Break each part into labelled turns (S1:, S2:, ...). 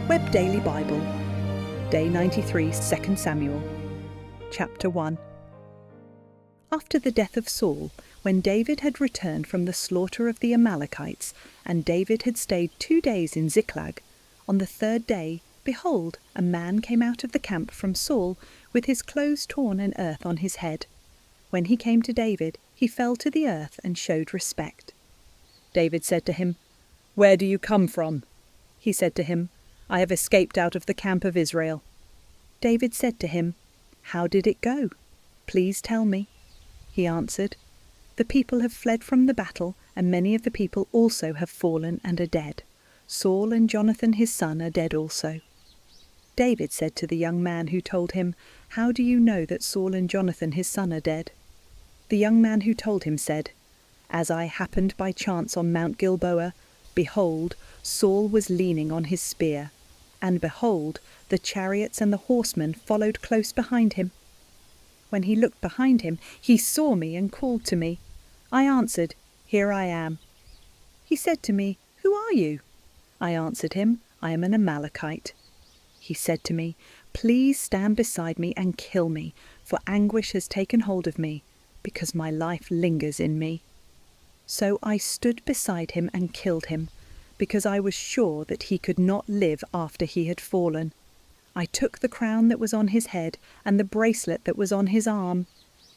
S1: Web Daily Bible, Day 93, 2 Samuel, Chapter 1. After the death of Saul, when David had returned from the slaughter of the Amalekites, and David had stayed 2 days in Ziklag, on the 3rd day, behold, a man came out of the camp from Saul, with his clothes torn and earth on his head. When he came to David, he fell to the earth and showed respect. David said to him, "Where do you come from?" He said to him, "I have escaped out of the camp of Israel." David said to him, "How did it go? Please tell me." He answered, "The people have fled from the battle, and many of the people also have fallen and are dead. Saul and Jonathan his son are dead also." David said to the young man who told him, "How do you know that Saul and Jonathan his son are dead?" The young man who told him said, "As I happened by chance on Mount Gilboa, behold, Saul was leaning on his spear, and behold, the chariots and the horsemen followed close behind him. When he looked behind him, he saw me and called to me. I answered, 'Here I am.' He said to me, 'Who are you?' I answered him, 'I am an Amalekite.' He said to me, 'Please stand beside me and kill me, for anguish has taken hold of me, because my life lingers in me.' So I stood beside him and killed him, because I was sure that he could not live after he had fallen. I took the crown that was on his head and the bracelet that was on his arm,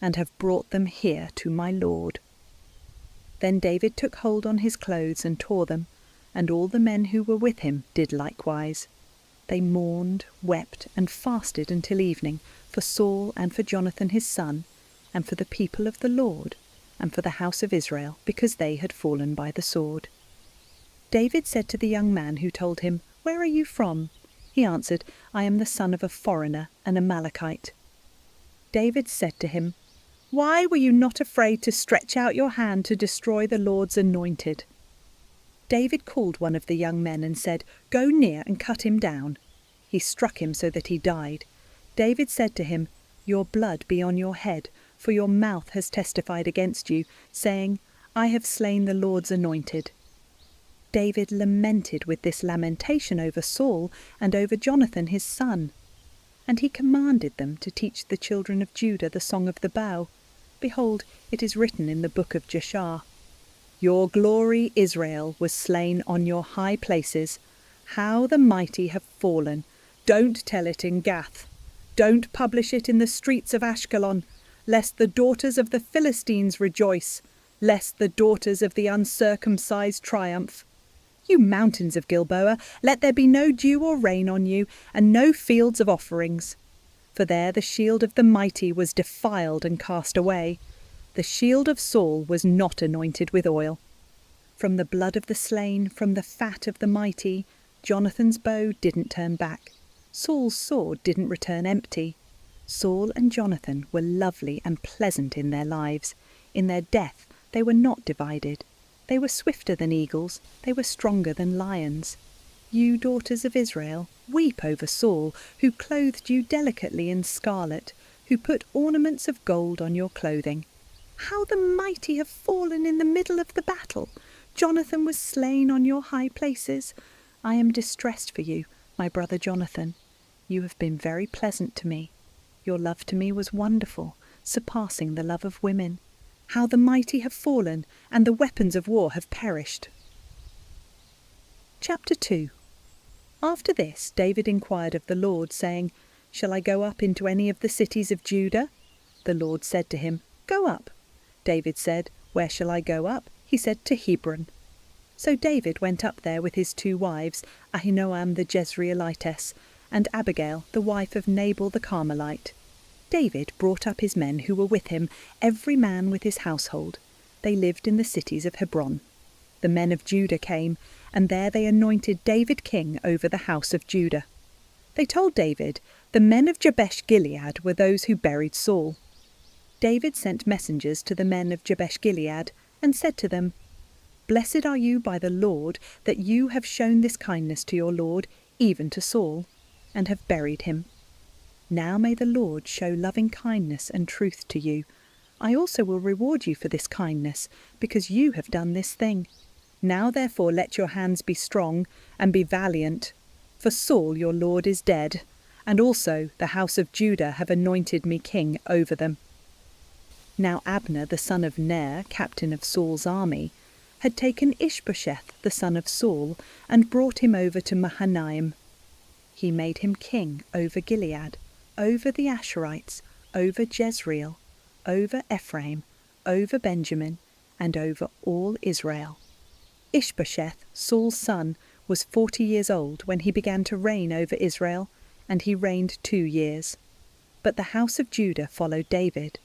S1: and have brought them here to my Lord." Then David took hold on his clothes and tore them, and all the men who were with him did likewise. They mourned, wept, and fasted until evening for Saul and for Jonathan his son, and for the people of the Lord, and for the house of Israel, because they had fallen by the sword. David said to the young man who told him, "Where are you from?" He answered, "I am the son of a foreigner, an Amalekite." David said to him, "Why were you not afraid to stretch out your hand to destroy the Lord's anointed?" David called one of the young men and said, "Go near and cut him down." He struck him so that he died. David said to him, "Your blood be on your head, for your mouth has testified against you, saying, 'I have slain the Lord's anointed.'" David lamented with this lamentation over Saul and over Jonathan his son. And he commanded them to teach the children of Judah the song of the bow. Behold, it is written in the book of Jashar, "Your glory, Israel, was slain on your high places. How the mighty have fallen! Don't tell it in Gath. Don't publish it in the streets of Ashkelon, lest the daughters of the Philistines rejoice, lest the daughters of the uncircumcised triumph. You mountains of Gilboa, let there be no dew or rain on you, and no fields of offerings. For there the shield of the mighty was defiled and cast away. The shield of Saul was not anointed with oil. From the blood of the slain, from the fat of the mighty, Jonathan's bow didn't turn back. Saul's sword didn't return empty. Saul and Jonathan were lovely and pleasant in their lives. In their death they were not divided. They were swifter than eagles, they were stronger than lions. You daughters of Israel, weep over Saul, who clothed you delicately in scarlet, who put ornaments of gold on your clothing. How the mighty have fallen in the middle of the battle! Jonathan was slain on your high places. I am distressed for you, my brother Jonathan. You have been very pleasant to me. Your love to me was wonderful, surpassing the love of women. How the mighty have fallen, and the weapons of war have perished. Chapter 2. After this David inquired of the Lord, saying, "Shall I go up into any of the cities of Judah?" The Lord said to him, "Go up." David said, "Where shall I go up?" He said, "To Hebron." So David went up there with his 2 wives, Ahinoam the Jezreelitess, and Abigail, the wife of Nabal the Carmelite. David brought up his men who were with him, every man with his household. They lived in the cities of Hebron. The men of Judah came, and there they anointed David king over the house of Judah. They told David, "The men of Jabesh-Gilead were those who buried Saul." David sent messengers to the men of Jabesh-Gilead, and said to them, "Blessed are you by the Lord, that you have shown this kindness to your lord, even to Saul, and have buried him. Now may the Lord show loving kindness and truth to you. I also will reward you for this kindness, because you have done this thing. Now therefore let your hands be strong, and be valiant. for Saul your lord is dead, and also the house of Judah have anointed me king over them." Now Abner the son of Ner, captain of Saul's army, had taken Ishbosheth the son of Saul and brought him over to Mahanaim. He made him king over Gilead, over the Asherites, over Jezreel, over Ephraim, over Benjamin, and over all Israel. Ishbosheth, Saul's son, was 40 years old when he began to reign over Israel, and he reigned 2 years. But the house of Judah followed David.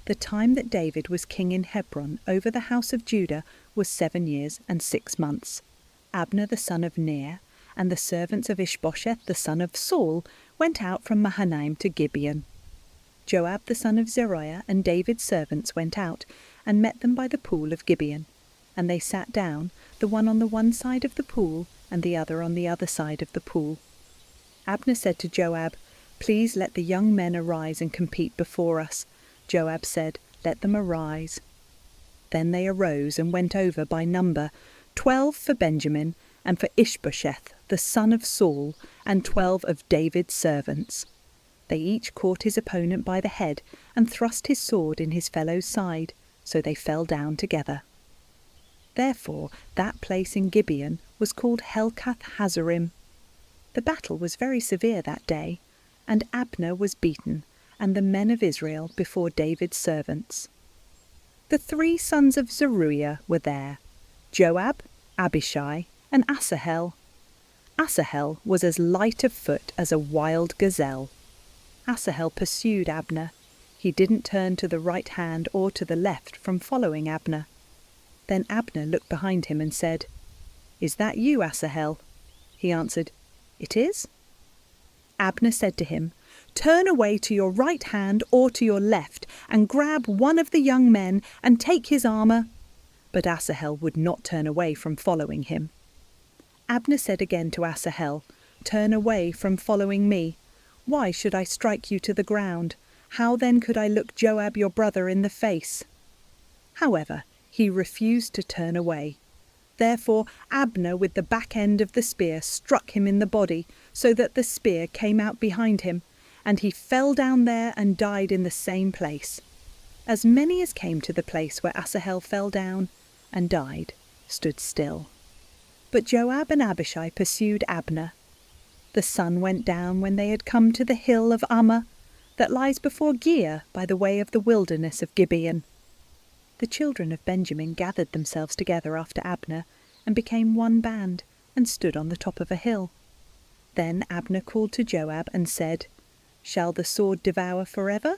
S1: The time that David was king in Hebron over the house of Judah was 7 years and 6 months. Abner the son of Ner and the servants of Ishbosheth the son of Saul went out from Mahanaim to Gibeon. Joab the son of Zeruiah and David's servants went out and met them by the pool of Gibeon, and they sat down, the one on the one side of the pool and the other on the other side of the pool. Abner said to Joab, "Please let the young men arise and compete before us." Joab said, "Let them arise." Then they arose and went over by number, 12 for Benjamin, and for Ishbosheth the son of Saul, and 12 of David's servants. They each caught his opponent by the head and thrust his sword in his fellow's side, so they fell down together. Therefore that place in Gibeon was called Helkath Hazarim. The battle was very severe that day, and Abner was beaten, and the men of Israel before David's servants. The 3 sons of Zeruiah were there, Joab, Abishai, and Asahel. Asahel was as light of foot as a wild gazelle. Asahel pursued Abner. He didn't turn to the right hand or to the left from following Abner. Then Abner looked behind him and said, "Is that you, Asahel?" He answered, "It is." Abner said to him, "Turn away to your right hand or to your left, and grab one of the young men and take his armour." But Asahel would not turn away from following him. Abner said again to Asahel, "Turn away from following me. Why should I strike you to the ground? How then could I look Joab your brother in the face?" However, he refused to turn away. Therefore Abner with the back end of the spear struck him in the body, so that the spear came out behind him, and he fell down there and died in the same place. As many as came to the place where Asahel fell down and died stood still. But Joab and Abishai pursued Abner. The sun went down when they had come to the hill of Ammah, that lies before Giah by the way of the wilderness of Gibeon. The children of Benjamin gathered themselves together after Abner, and became one band, and stood on the top of a hill. Then Abner called to Joab and said, "Shall the sword devour forever?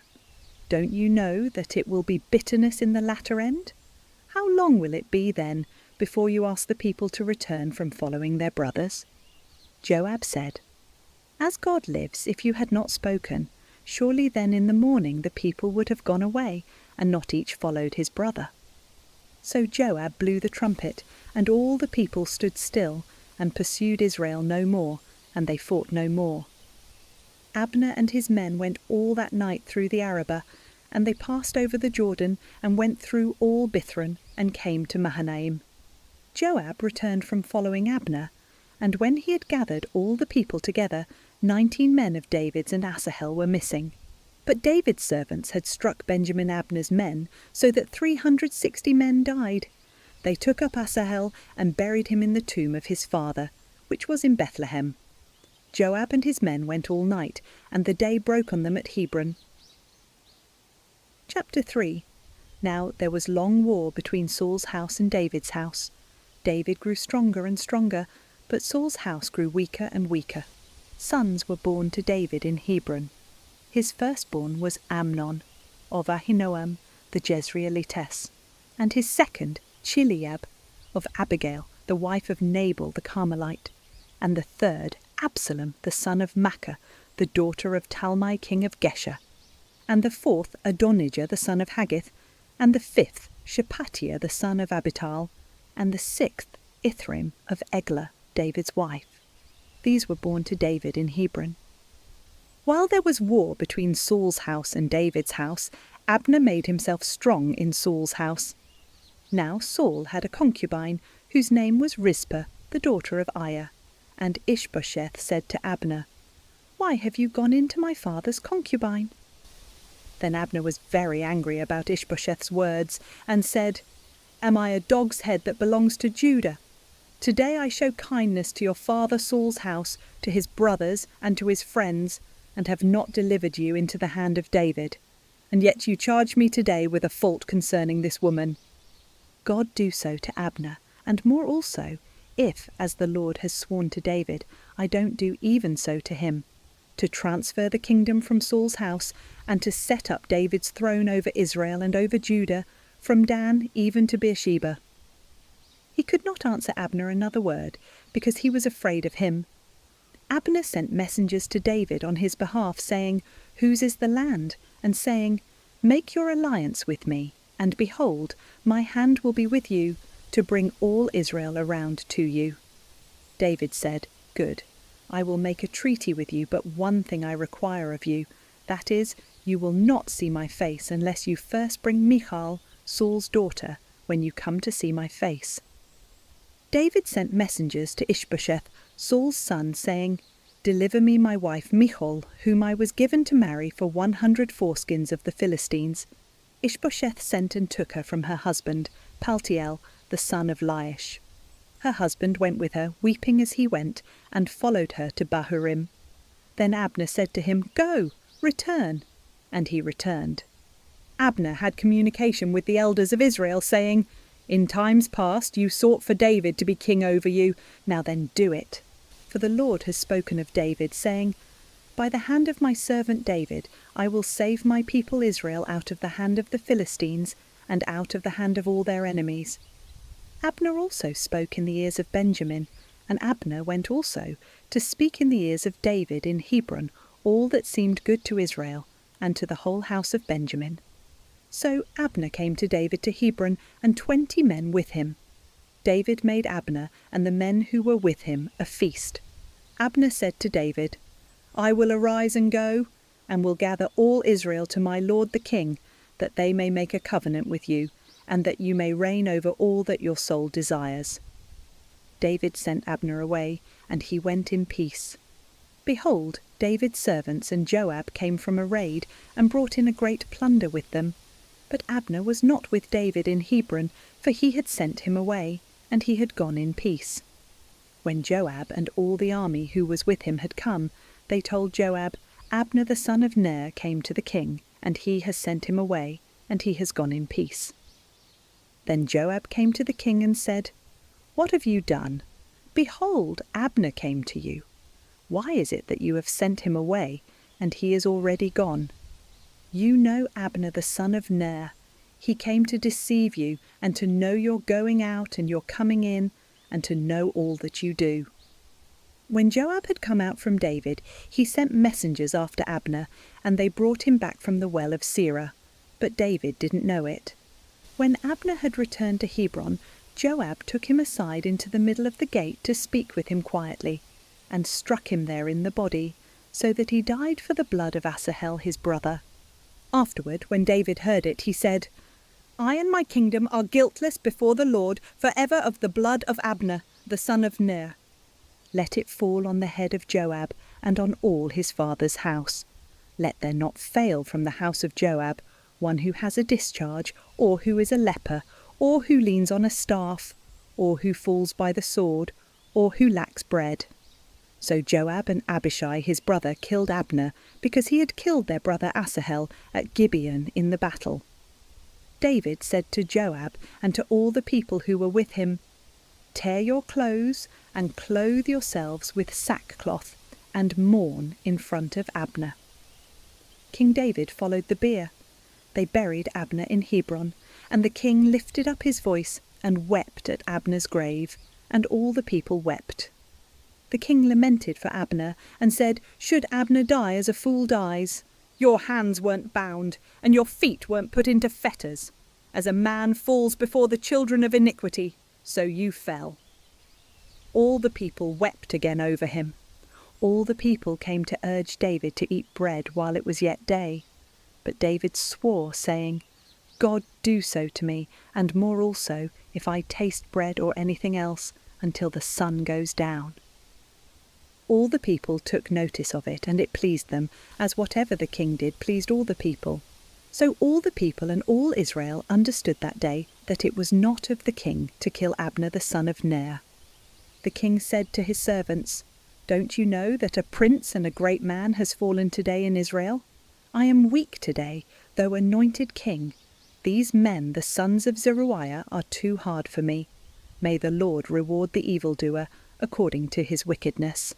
S1: Don't you know that it will be bitterness in the latter end? How long will it be then before you ask the people to return from following their brothers?" Joab said, "As God lives, if you had not spoken, surely then in the morning the people would have gone away, and not each followed his brother." So Joab blew the trumpet, and all the people stood still, and pursued Israel no more, and they fought no more. Abner and his men went all that night through the Arabah, and they passed over the Jordan, and went through all Bithron, and came to Mahanaim. Joab returned from following Abner, and when he had gathered all the people together, 19 men of David's and Asahel were missing. But David's servants had struck Benjamin Abner's men, so that 360 men died. They took up Asahel and buried him in the tomb of his father, which was in Bethlehem. Joab and his men went all night, and the day broke on them at Hebron. Chapter 3. Now there was long war between Saul's house and David's house. David grew stronger and stronger, but Saul's house grew weaker and weaker. Sons were born to David in Hebron. His firstborn was Amnon, of Ahinoam the Jezreelitess, and his second, Chileab, of Abigail, the wife of Nabal the Carmelite, and the third, Absalom, the son of Maachah, the daughter of Talmai king of Geshur, and the fourth, Adonijah the son of Haggith, and the fifth, Shephatiah the son of Abital, and the sixth, Ithrim of Eglah, David's wife. These were born to David in Hebron. While there was war between Saul's house and David's house, Abner made himself strong in Saul's house. Now Saul had a concubine, whose name was Rizpah, the daughter of Aiah, And Ishbosheth said to Abner, "Why have you gone into my father's concubine?" Then Abner was very angry about Ishbosheth's words, and said, "Am I a dog's head that belongs to Judah? Today I show kindness to your father Saul's house, to his brothers and to his friends, and have not delivered you into the hand of David. And yet you charge me today with a fault concerning this woman. God do so to Abner, and more also, if, as the Lord has sworn to David, I don't do even so to him, to transfer the kingdom from Saul's house, and to set up David's throne over Israel and over Judah, from Dan even to Beersheba." He could not answer Abner another word, because he was afraid of him. Abner sent messengers to David on his behalf, saying, "Whose is the land?" and saying, "Make your alliance with me, and behold, my hand will be with you, to bring all Israel around to you." David said, "Good, I will make a treaty with you, but one thing I require of you, that is, you will not see my face unless you first bring Michal, Saul's daughter, when you come to see my face." David sent messengers to Ishbosheth, Saul's son, saying, "Deliver me my wife Michal, whom I was given to marry for 100 foreskins of the Philistines." Ishbosheth sent and took her from her husband, Paltiel, the son of Laish. Her husband went with her, weeping as he went, and followed her to Bahurim. Then Abner said to him, "Go, return." And he returned. Abner had communication with the elders of Israel, saying, "In times past you sought for David to be king over you. Now then do it. For the Lord has spoken of David, saying, 'By the hand of my servant David I will save my people Israel out of the hand of the Philistines, and out of the hand of all their enemies.'" Abner also spoke in the ears of Benjamin, and Abner went also to speak in the ears of David in Hebron all that seemed good to Israel, and to the whole house of Benjamin. So Abner came to David to Hebron, and 20 men with him. David made Abner and the men who were with him a feast. Abner said to David, "I will arise and go, and will gather all Israel to my lord the king, that they may make a covenant with you, and that you may reign over all that your soul desires." David sent Abner away, and he went in peace. Behold, David's servants and Joab came from a raid, and brought in a great plunder with them. But Abner was not with David in Hebron, for he had sent him away, and he had gone in peace. When Joab and all the army who was with him had come, they told Joab, "Abner the son of Ner came to the king, and he has sent him away, and he has gone in peace." Then Joab came to the king and said, "What have you done? Behold, Abner came to you. Why is it that you have sent him away, and he is already gone? You know Abner the son of Ner. He came to deceive you, and to know your going out and your coming in, and to know all that you do." When Joab had come out from David, he sent messengers after Abner, and they brought him back from the well of Sirah. But David didn't know it. When Abner had returned to Hebron, Joab took him aside into the middle of the gate to speak with him quietly, and struck him there in the body, so that he died for the blood of Asahel his brother. Afterward, when David heard it, he said, "I and my kingdom are guiltless before the Lord for ever of the blood of Abner, the son of Ner. Let it fall on the head of Joab and on all his father's house. Let there not fail from the house of Joab one who has a discharge, or who is a leper, or who leans on a staff, or who falls by the sword, or who lacks bread." So Joab and Abishai his brother killed Abner, because he had killed their brother Asahel at Gibeon in the battle. David said to Joab and to all the people who were with him, "Tear your clothes and clothe yourselves with sackcloth, and mourn in front of Abner." King David followed the bier. They buried Abner in Hebron, and the king lifted up his voice and wept at Abner's grave, and all the people wept. The king lamented for Abner, and said, "Should Abner die as a fool dies? Your hands weren't bound, and your feet weren't put into fetters. As a man falls before the children of iniquity, so you fell." All the people wept again over him. All the people came to urge David to eat bread while it was yet day. But David swore, saying, "God do so to me, and more also, if I taste bread or anything else, until the sun goes down." All the people took notice of it, and it pleased them, as whatever the king did pleased all the people. So all the people and all Israel understood that day that it was not of the king to kill Abner the son of Ner. The king said to his servants, "Don't you know that a prince and a great man has fallen today in Israel? I am weak today, though anointed king. These men, the sons of Zeruiah, are too hard for me. May the Lord reward the evildoer according to his wickedness."